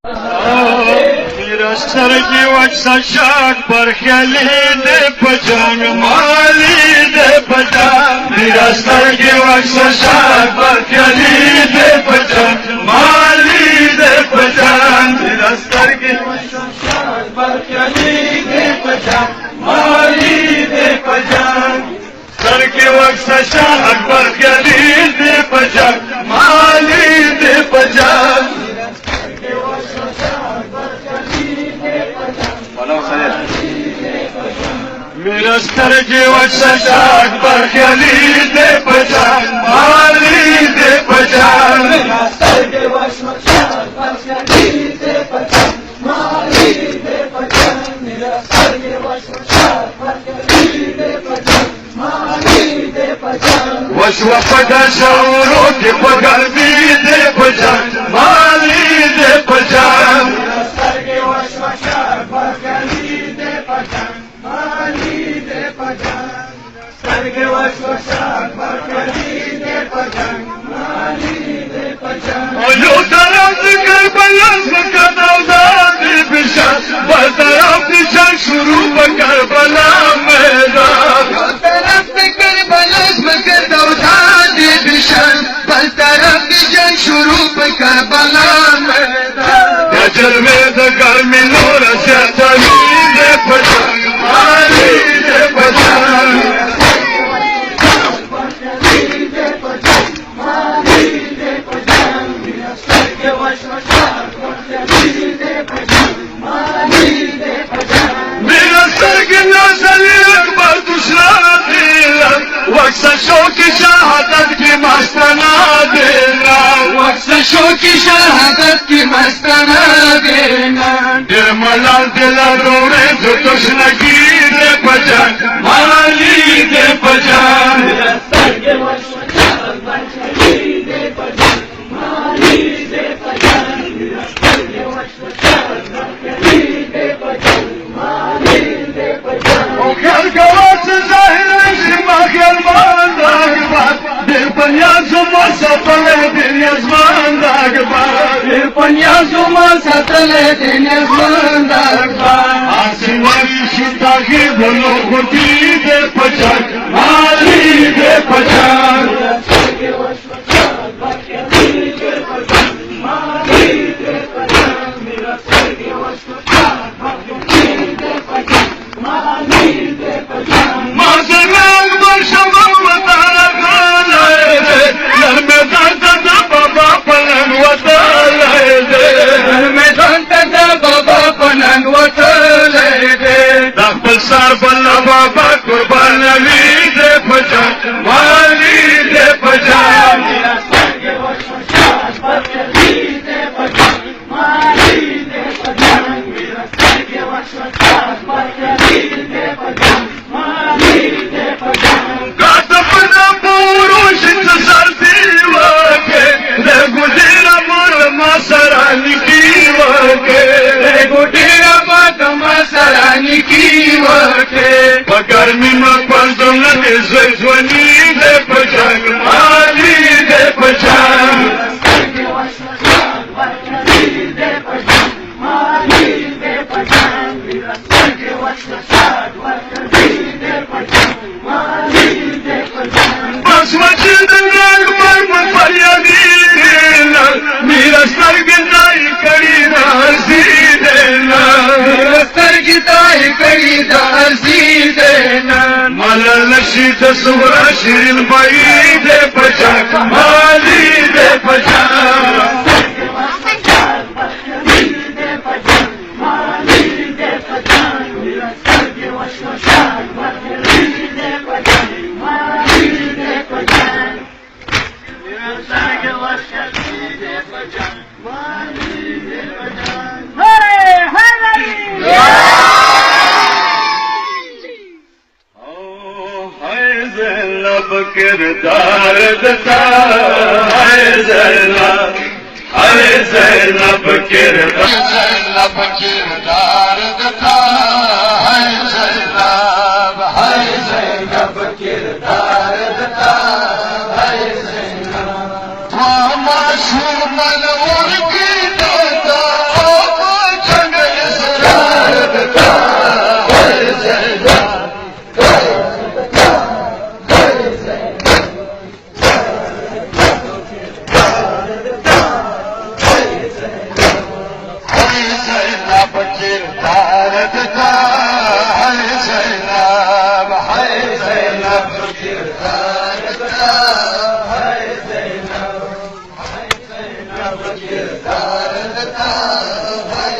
मेरा सर की वक्सा शाक पर खली दे पहचान माली दे पहचान मेरा सर की वक्सा शाक पर खली दे पहचान माली दे पहचान मेरा सर की वक्सा शाक पर खली दे पहचान माली दे पहचान सर के वक्सा शाक पर खली दे पहचान माली दे पहचान मेरा सर के वक्सा शाक पर खली दे पहचान माली दे पहचान मेरा सर के वक्सा शाक पर खली दे पहचान माली दे पहचान मेरा सर के वक्सा शाक पर खली दे पहचान माली दे पहचान वस्वा पटा शौरों के पगार भी दे पहचान माली दे पहचान मेरा सर के वक्सा शाक पर खली दे पहचान माली दे पहचान सर के वक्सा शाक पर खली दे पहचान माली दे पहचान जो तरफ कर बलस का दौदाद बिशान बरतरफ निशान शुरू कर बला मैदान तरफ कर बलस का दौदाद बिशान बरतरफ निशान शुरू कर बला मैदान गजल में दगर में नूर से तली दे पहचान माली दे पहचान मेरा सर के नजर अकबर दूसरा देना वक्सा शो की शहादत की मस्ताना देना वक्सा शो की शहादत की मस्ताना देना मलाल दिला रोने जो तुझने की दे पहचान माली दे पहचान सर के वक्सा दे पहचान माली दे पहचान सर के वक्सा दे पहचान माली दे पहचान खेल गवास जाहिर जिम्मा खेल मांदाग बात दिल पन्या जुमा सतले दिन यजमान दाग बात दिल पन्या जुमा सतले दिन यजमान दाग बात आसमानी शिता के बोलो गुटी दे पहचान माली दे पहचान सर के वक्सा दे पहचान माली दे पहचान मेरा सर के वक्सा दे पहचान माली दे पहचान माज़र अकबर शमा वतारा खाना दे घर में दादा बाबा पलन वताले दे घर में दादा बाबा पलन वताले दे दखल सार बल्ला बाबा कुर्बान अली दे पहचान माली दे पहचान मेरा सर के वक्सा दे पहचान माली दे पहचान मेरा सर के वक्सा दे पहचान माली दे पहचान कातपना पुरुष सर्दी वाके ले गुजरा मोर मसरानी की वाके ले गुजरा बात मसरानी की वाके पगर्मी में पंजों ने ज़्वनी दे पहचान माली दे पहचान सर के वक्सा दे पहचान माली दे पहचान मेरा सर के वक्सा दे पहचान माली दे पहचान बस वजन नाग पर फरियादी मेरा सर की दाई कड़ी दासी देना मेरा सर की दाई कड़ी दासी देना मलल नशीद सुहरा शिरीन बाई दे पहचान माली दे पहचान किरदार दता है ज़ैनब किरदार दता है ज़ैनब किरदार दता है ज़ैनब माशूम मनवर की दाता किरदार था हर